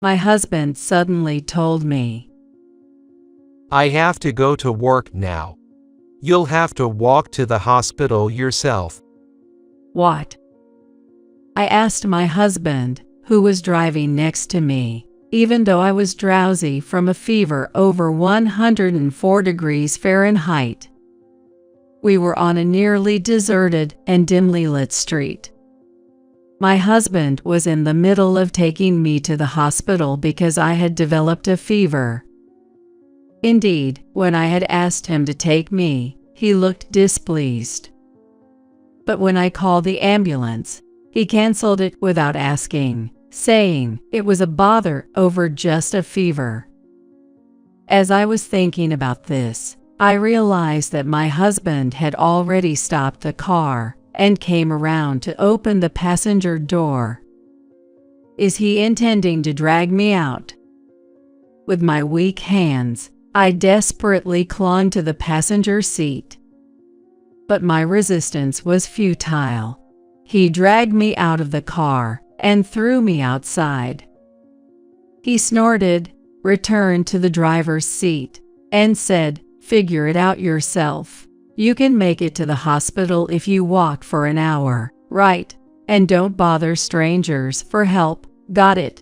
my husband suddenly told me, "I have to go to work now. You'll have to walk to the hospital yourself." "What?" I asked my husband, who was driving next to me, even though I was drowsy from a fever over 104 degrees Fahrenheit. We were on a nearly deserted and dimly lit street. My husband was in the middle of taking me to the hospital because I had developed a fever. Indeed, when I had asked him to take me, he looked displeased. But when I called the ambulance, he canceled it without asking, saying it was a bother over just a fever. As I was thinking about this, I realized that my husband had already stopped the car and came around to open the passenger door. Is he intending to drag me out? With my weak hands, I desperately clung to the passenger seat. But my resistance was futile. He dragged me out of the car and threw me outside. He snorted, returned to the driver's seat, and said, "Figure it out yourself. You can make it to the hospital if you walk for an hour, right? And don't bother strangers for help, got it?"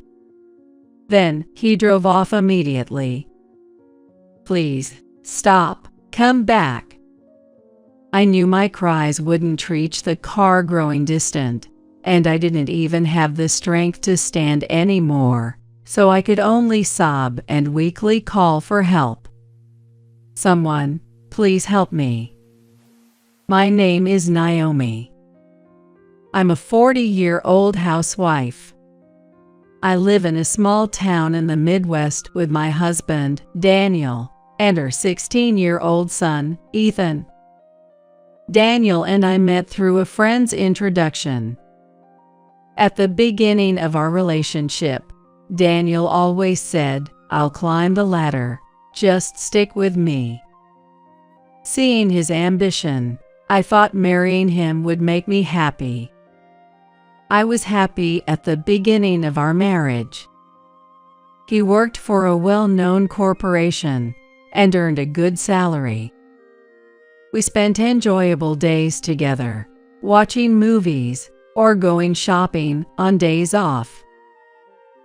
Then he drove off immediately. "Please, stop, come back." I knew my cries wouldn't reach the car growing distant, and I didn't even have the strength to stand anymore, so I could only sob and weakly call for help. "Someone, please help me. My name is Naomi. I'm a 40-year-old housewife. I live in a small town in the Midwest with my husband, Daniel, and our 16-year-old son, Ethan. Daniel and I met through a friend's introduction. At the beginning of our relationship, Daniel always said, "I'll climb the ladder, just stick with me." Seeing his ambition, I thought marrying him would make me happy. I was happy at the beginning of our marriage. He worked for a well-known corporation and earned a good salary. We spent enjoyable days together, watching movies or going shopping on days off.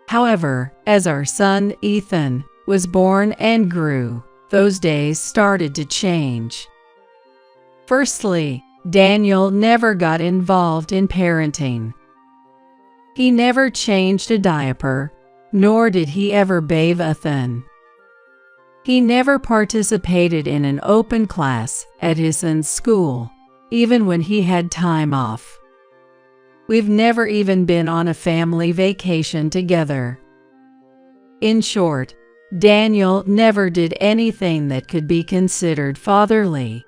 However, as our son Ethan was born and grew, those days started to change. Firstly, Daniel never got involved in parenting. He never changed a diaper, nor did he ever bathe Ethan. He never participated in an open class at his son's school, even when he had time off. We've never even been on a family vacation together. In short, Daniel never did anything that could be considered fatherly.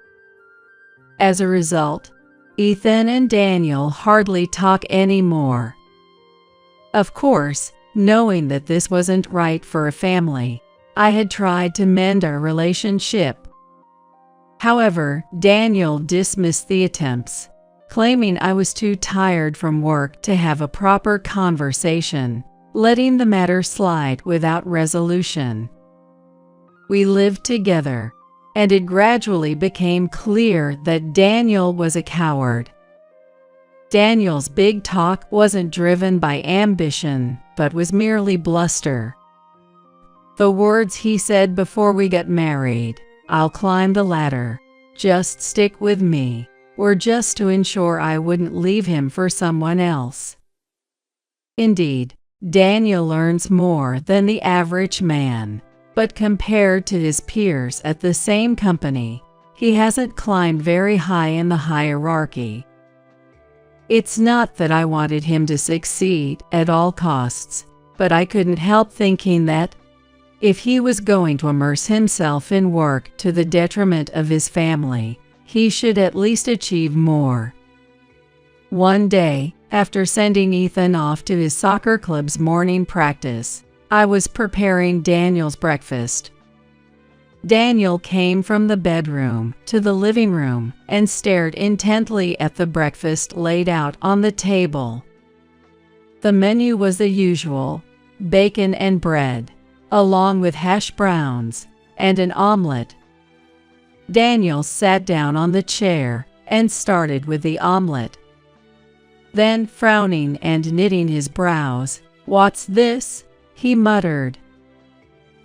As a result, Ethan and Daniel hardly talk anymore. Of course, knowing that this wasn't right for a family, I had tried to mend our relationship. However, Daniel dismissed the attempts, claiming I was too tired from work to have a proper conversation, letting the matter slide without resolution. We lived together, and it gradually became clear that Daniel was a coward. Daniel's big talk wasn't driven by ambition, but was merely bluster. The words he said before we got married, "I'll climb the ladder, just stick with me," were just to ensure I wouldn't leave him for someone else. Indeed, Daniel earns more than the average man, but compared to his peers at the same company, he hasn't climbed very high in the hierarchy. It's not that I wanted him to succeed at all costs, but I couldn't help thinking that, if he was going to immerse himself in work to the detriment of his family, he should at least achieve more. One day, after sending Ethan off to his soccer club's morning practice, I was preparing Daniel's breakfast. Daniel came from the bedroom to the living room and stared intently at the breakfast laid out on the table. The menu was the usual: bacon and bread, along with hash browns and an omelet. Daniel sat down on the chair and started with the omelet. Then, frowning and knitting his brows, "What's this?" he muttered.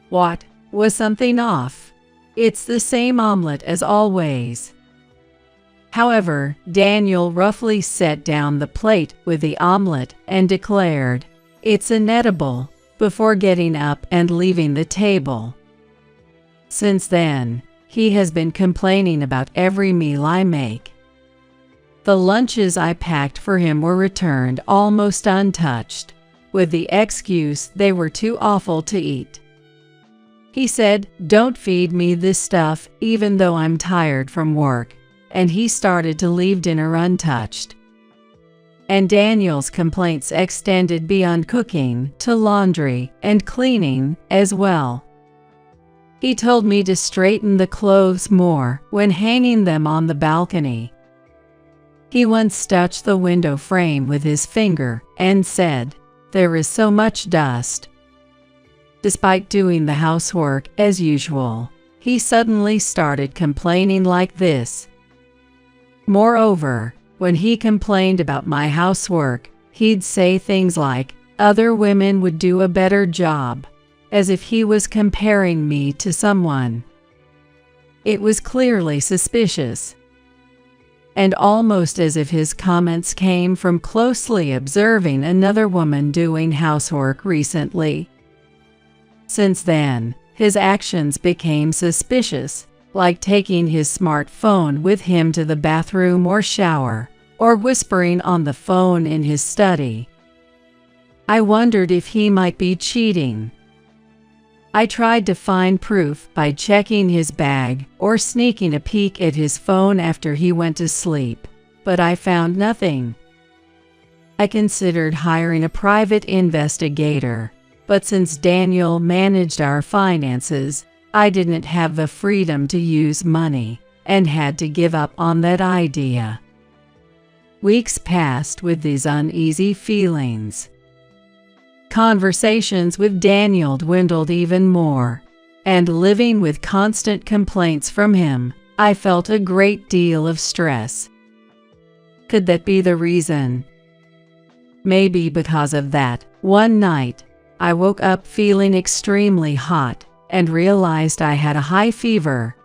What? Was something off? It's the same omelet as always. However, Daniel roughly set down the plate with the omelet and declared, "It's inedible," before getting up and leaving the table. Since then, he has been complaining about every meal I make. The lunches I packed for him were returned almost untouched, with the excuse they were too awful to eat. He said, "Don't feed me this stuff even though I'm tired from work," and he started to leave dinner untouched. And Daniel's complaints extended beyond cooking to laundry and cleaning as well. He told me to straighten the clothes more when hanging them on the balcony. He once touched the window frame with his finger and said, "There is so much dust." Despite doing the housework as usual, he suddenly started complaining like this. Moreover, when he complained about my housework, he'd say things like, "Other women would do a better job," as if he was comparing me to someone. It was clearly suspicious, and almost as if his comments came from closely observing another woman doing housework recently. Since then, his actions became suspicious, like taking his smartphone with him to the bathroom or shower, or whispering on the phone in his study. I wondered if he might be cheating. I tried to find proof by checking his bag or sneaking a peek at his phone after he went to sleep, but I found nothing. I considered hiring a private investigator, but since Daniel managed our finances, I didn't have the freedom to use money and had to give up on that idea. Weeks passed with these uneasy feelings. Conversations with Daniel dwindled even more, and living with constant complaints from him, I felt a great deal of stress. Could that be the reason? Maybe because of that, one night, I woke up feeling extremely hot and realized I had a high fever.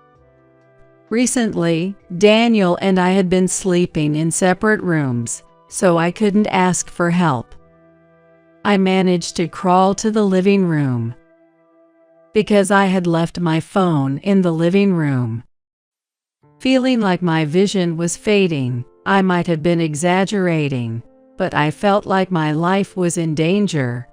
Recently, Daniel and I had been sleeping in separate rooms, so I couldn't ask for help. I managed to crawl to the living room because I had left my phone in the living room. Feeling like my vision was fading, I might have been exaggerating, but I felt like my life was in danger.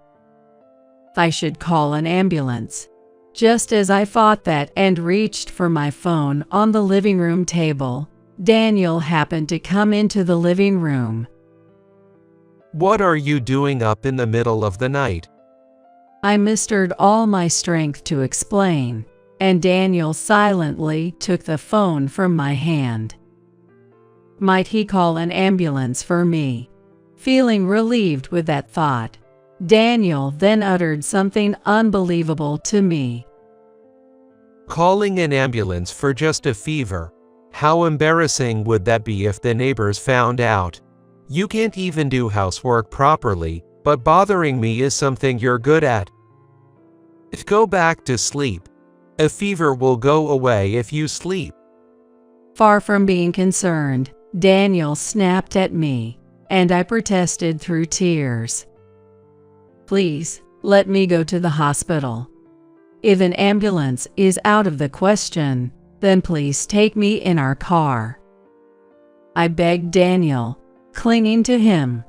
I should call an ambulance. Just as I thought that and reached for my phone on the living room table, Daniel happened to come into the living room. What are you doing up in the middle of the night? I mustered all my strength to explain, and Daniel silently took the phone from my hand. Might he call an ambulance for me? Feeling relieved with that thought, Daniel then uttered something unbelievable to me. Calling an ambulance for just a fever? How embarrassing would that be if the neighbors found out? You can't even do housework properly, but bothering me is something you're good at. Go back to sleep. A fever will go away if you sleep. Far from being concerned, Daniel snapped at me, and I protested through tears. Please, let me go to the hospital. If an ambulance is out of the question, then please take me in our car. I begged Daniel, clinging to him.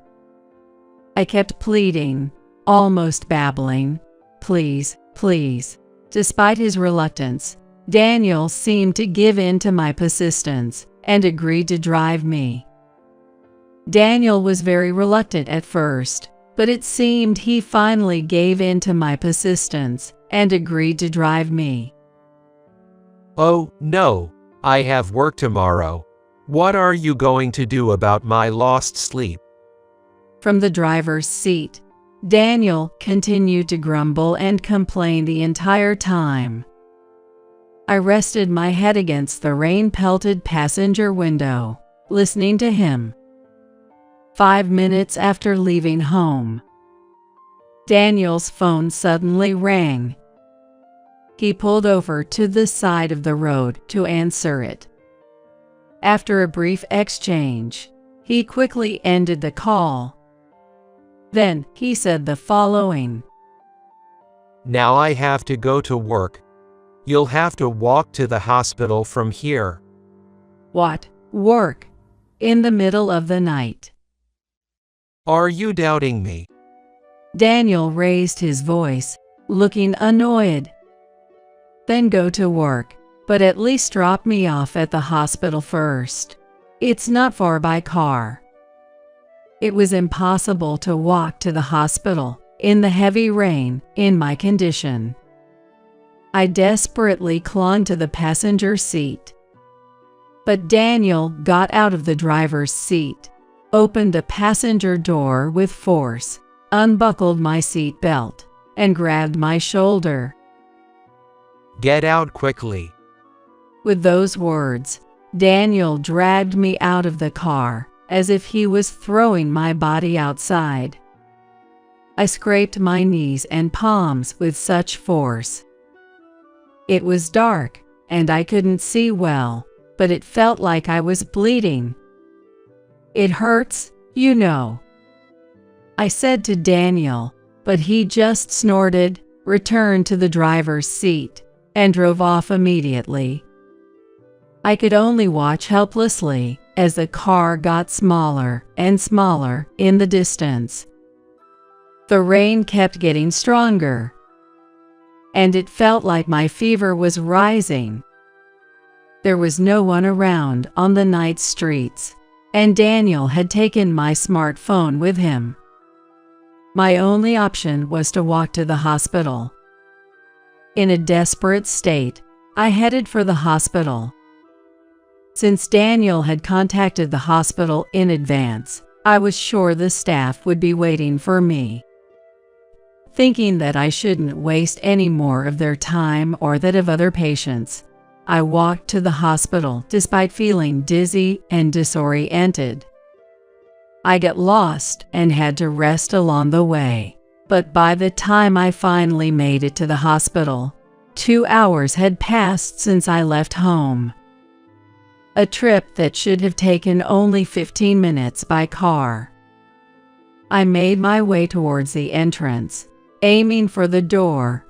I kept pleading, almost babbling, "Please, please." Despite his reluctance, Daniel seemed to give in to my persistence and agreed to drive me. Daniel was very reluctant at first, but it seemed he finally gave in to my persistence and agreed to drive me. Oh, no, I have work tomorrow. What are you going to do about my lost sleep? From the driver's seat, Daniel continued to grumble and complain the entire time. I rested my head against the rain-pelted passenger window, listening to him. 5 minutes after leaving home, Daniel's phone suddenly rang. He pulled over to the side of the road to answer it. After a brief exchange, he quickly ended the call. Then he said the following: "Now I have to go to work. You'll have to walk to the hospital from here." What? Work? In the middle of the night? Are you doubting me? Daniel raised his voice, looking annoyed. Then go to work, but at least drop me off at the hospital first. It's not far by car. It was impossible to walk to the hospital in the heavy rain in my condition. I desperately clung to the passenger seat. But Daniel got out of the driver's seat, opened the passenger door with force, unbuckled my seat belt, and grabbed my shoulder. "Get out quickly." With those words, Daniel dragged me out of the car as if he was throwing my body outside. I scraped my knees and palms with such force. It was dark, and I couldn't see well, but it felt like I was bleeding. "It hurts, you know," I said to Daniel, but he just snorted, returned to the driver's seat, and drove off immediately. I could only watch helplessly as the car got smaller and smaller in the distance. The rain kept getting stronger, and it felt like my fever was rising. There was no one around on the night streets, and Daniel had taken my smartphone with him. My only option was to walk to the hospital. In a desperate state, I headed for the hospital. Since Daniel had contacted the hospital in advance, I was sure the staff would be waiting for me. Thinking that I shouldn't waste any more of their time or that of other patients, I walked to the hospital despite feeling dizzy and disoriented. I got lost and had to rest along the way, but by the time I finally made it to the hospital, 2 hours had passed since I left home. A trip that should have taken only 15 minutes by car. I made my way towards the entrance, aiming for the door.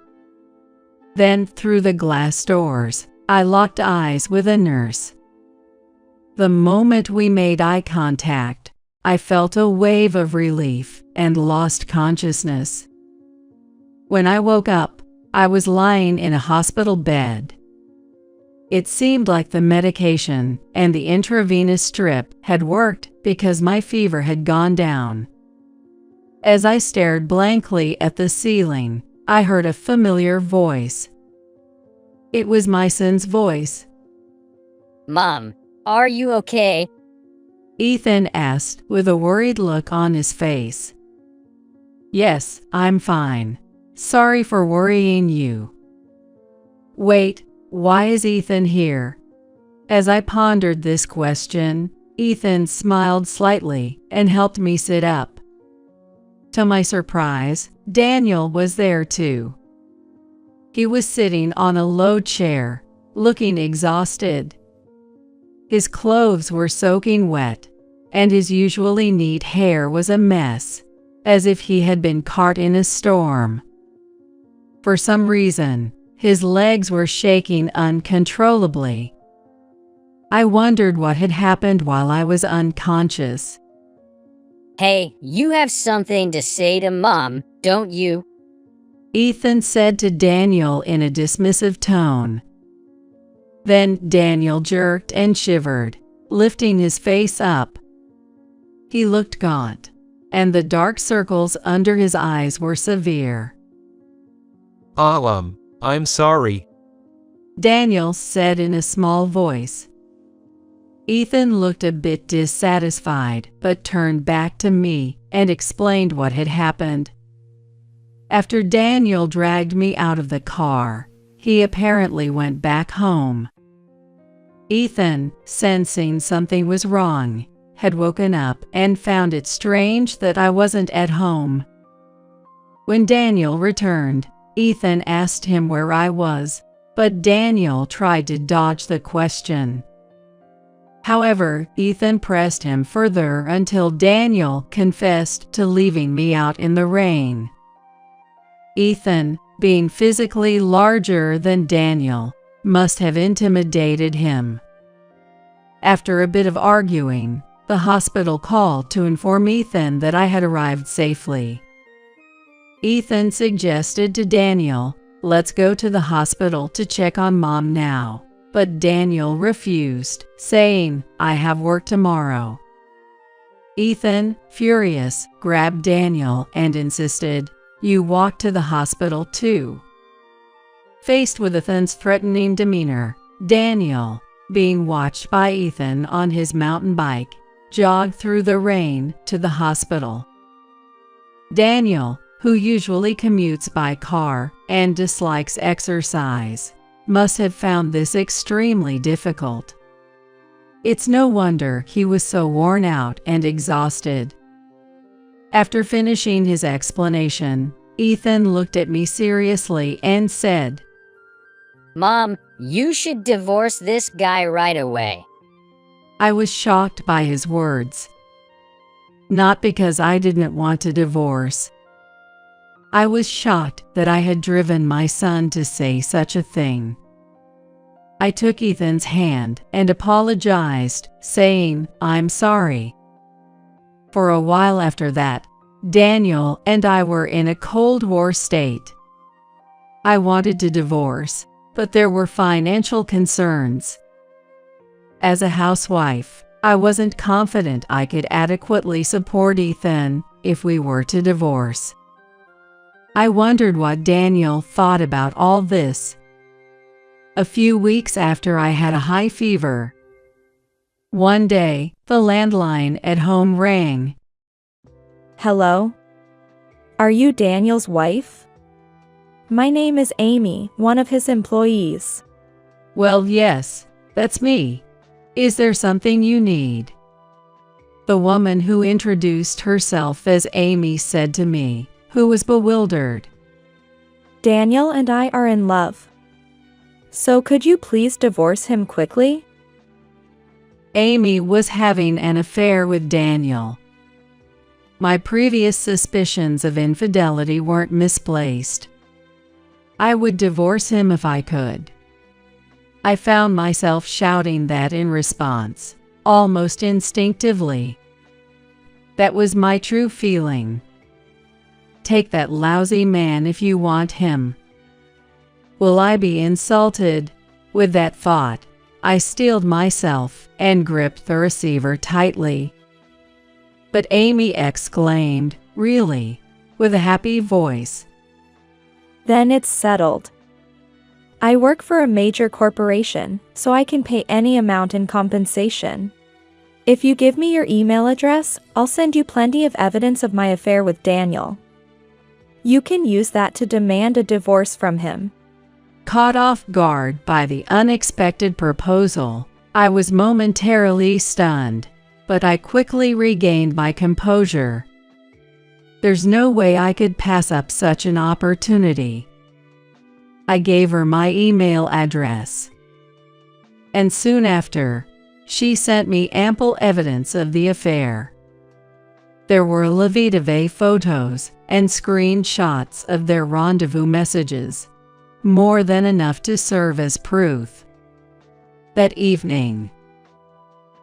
Then, through the glass doors, I locked eyes with a nurse. The moment we made eye contact, I felt a wave of relief and lost consciousness. When I woke up, I was lying in a hospital bed. It seemed like the medication and the intravenous drip had worked because my fever had gone down. As I stared blankly at the ceiling, I heard a familiar voice. It was my son's voice. "Mom, are you okay?" Ethan asked with a worried look on his face. "Yes, I'm fine. Sorry for worrying you." Wait, why is Ethan here? As I pondered this question, Ethan smiled slightly and helped me sit up. To my surprise, Daniel was there too. He was sitting on a low chair, looking exhausted. His clothes were soaking wet, and his usually neat hair was a mess, as if he had been caught in a storm. For some reason, his legs were shaking uncontrollably. I wondered what had happened while I was unconscious. "Hey, you have something to say to Mom, don't you?" Ethan said to Daniel in a dismissive tone. Then Daniel jerked and shivered, lifting his face up. He looked gaunt, and the dark circles under his eyes were severe. I'm sorry," Daniel said in a small voice. Ethan looked a bit dissatisfied, but turned back to me and explained what had happened. After Daniel dragged me out of the car, he apparently went back home. Ethan, sensing something was wrong, had woken up and found it strange that I wasn't at home. When Daniel returned, Ethan asked him where I was, but Daniel tried to dodge the question. However, Ethan pressed him further until Daniel confessed to leaving me out in the rain. Ethan, being physically larger than Daniel, must have intimidated him. After a bit of arguing, the hospital called to inform Ethan that I had arrived safely. Ethan suggested to Daniel, "Let's go to the hospital to check on Mom now." But Daniel refused, saying, "I have work tomorrow." Ethan, furious, grabbed Daniel and insisted, "You walk to the hospital too." Faced with Ethan's threatening demeanor, Daniel, being watched by Ethan on his mountain bike, jogged through the rain to the hospital. Daniel, who usually commutes by car and dislikes exercise, must have found this extremely difficult. It's no wonder he was so worn out and exhausted. After finishing his explanation, Ethan looked at me seriously and said, Mom, you should divorce this guy right away. I was shocked by his words. Not because I didn't want to divorce. I was shocked that I had driven my son to say such a thing. I took Ethan's hand and apologized, saying, "I'm sorry." For a while after that, Daniel and I were in a Cold War state. I wanted to divorce, but there were financial concerns. As a housewife, I wasn't confident I could adequately support Ethan if we were to divorce. I wondered what Daniel thought about all this. A few weeks after I had a high fever. One day, the landline at home rang. Hello? Are you Daniel's wife? My name is Amy, one of his employees. Well, yes, that's me. Is there something you need? The woman who introduced herself as Amy said to me, who was bewildered. Daniel and I are in love. So could you please divorce him quickly? Amy was having an affair with Daniel. My previous suspicions of infidelity weren't misplaced. I would divorce him if I could. I found myself shouting that in response, almost instinctively. That was my true feeling. Take that lousy man if you want him. Will I be insulted? With that thought, I steeled myself and gripped the receiver tightly. But Amy exclaimed, "Really?" with a happy voice. Then it's settled. I work for a major corporation, so I can pay any amount in compensation. If you give me your email address, I'll send you plenty of evidence of my affair with Daniel. You can use that to demand a divorce from him. Caught off guard by the unexpected proposal, I was momentarily stunned, but I quickly regained my composure. There's no way I could pass up such an opportunity. I gave her my email address. And soon after, she sent me ample evidence of the affair. There were La Vie de Vie photos and screenshots of their rendezvous messages, more than enough to serve as proof. That evening,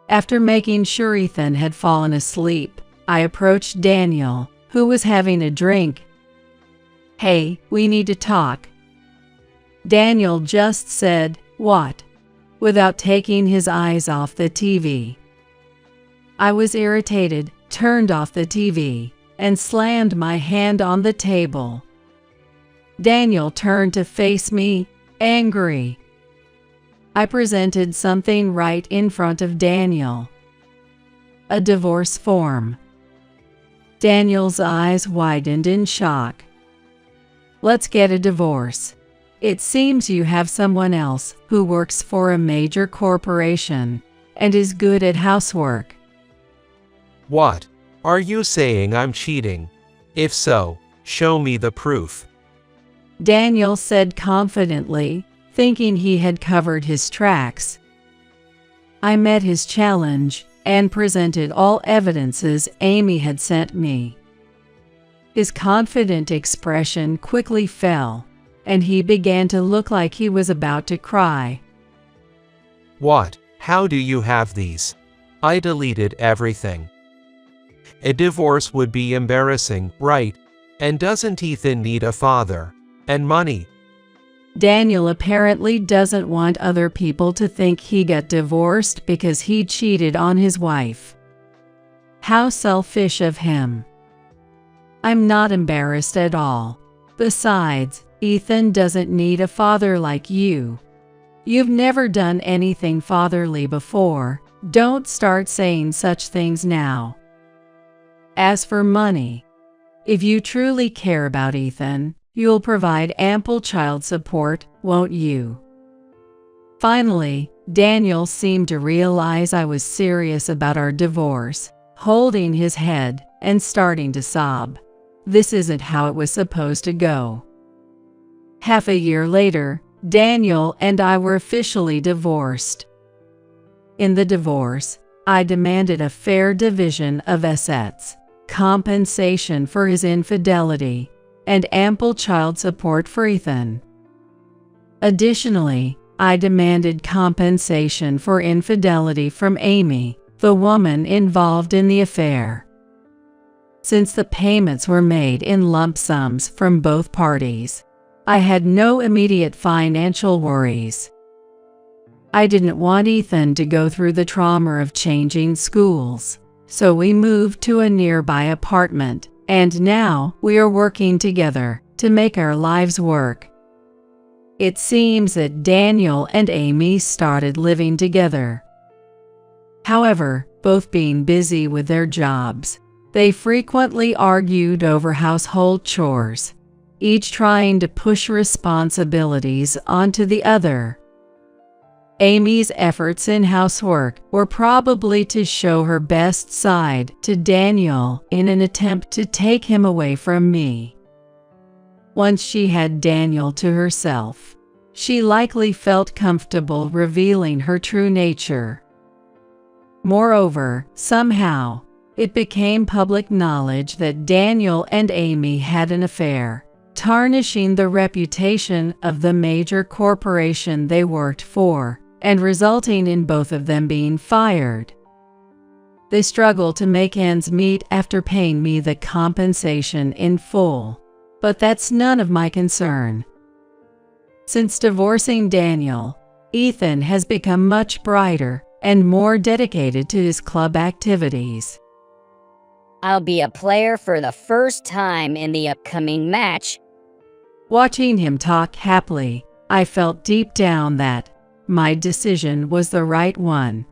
after making sure Ethan had fallen asleep, I approached Daniel, who was having a drink. "Hey, we need to talk." Daniel just said, "What?" without taking his eyes off the TV. I was irritated, turned off the TV, and slammed my hand on the table. Daniel turned to face me, angry. I presented something right in front of Daniel. A divorce form. Daniel's eyes widened in shock. Let's get a divorce. It seems you have someone else who works for a major corporation and is good at housework. What? Are you saying I'm cheating? If so, show me the proof. Daniel said confidently, thinking he had covered his tracks. I met his challenge and presented all evidences Amy had sent me. His confident expression quickly fell, and he began to look like he was about to cry. What? How do you have these? I deleted everything. A divorce would be embarrassing, right? And doesn't Ethan need a father? And money? Daniel apparently doesn't want other people to think he got divorced because he cheated on his wife. How selfish of him. I'm not embarrassed at all. Besides, Ethan doesn't need a father like you. You've never done anything fatherly before. Don't start saying such things now. As for money, if you truly care about Ethan, you'll provide ample child support, won't you? Finally, Daniel seemed to realize I was serious about our divorce, holding his head and starting to sob. This isn't how it was supposed to go. Half a year later, Daniel and I were officially divorced. In the divorce, I demanded a fair division of assets, compensation for his infidelity, and ample child support for Ethan. Additionally, I demanded compensation for infidelity from Amy, the woman involved in the affair. Since the payments were made in lump sums from both parties, I had no immediate financial worries. I didn't want Ethan to go through the trauma of changing schools, so we moved to a nearby apartment, and now we are working together to make our lives work. It seems that Daniel and Amy started living together. However, both being busy with their jobs, they frequently argued over household chores, each trying to push responsibilities onto the other. Amy's efforts in housework were probably to show her best side to Daniel in an attempt to take him away from me. Once she had Daniel to herself, she likely felt comfortable revealing her true nature. Moreover, somehow, it became public knowledge that Daniel and Amy had an affair, tarnishing the reputation of the major corporation they worked for, and resulting in both of them being fired. They struggled to make ends meet after paying me the compensation in full, but that's none of my concern. Since divorcing Daniel, Ethan has become much brighter and more dedicated to his club activities. I'll be a player for the first time in the upcoming match. Watching him talk happily, I felt deep down that my decision was the right one.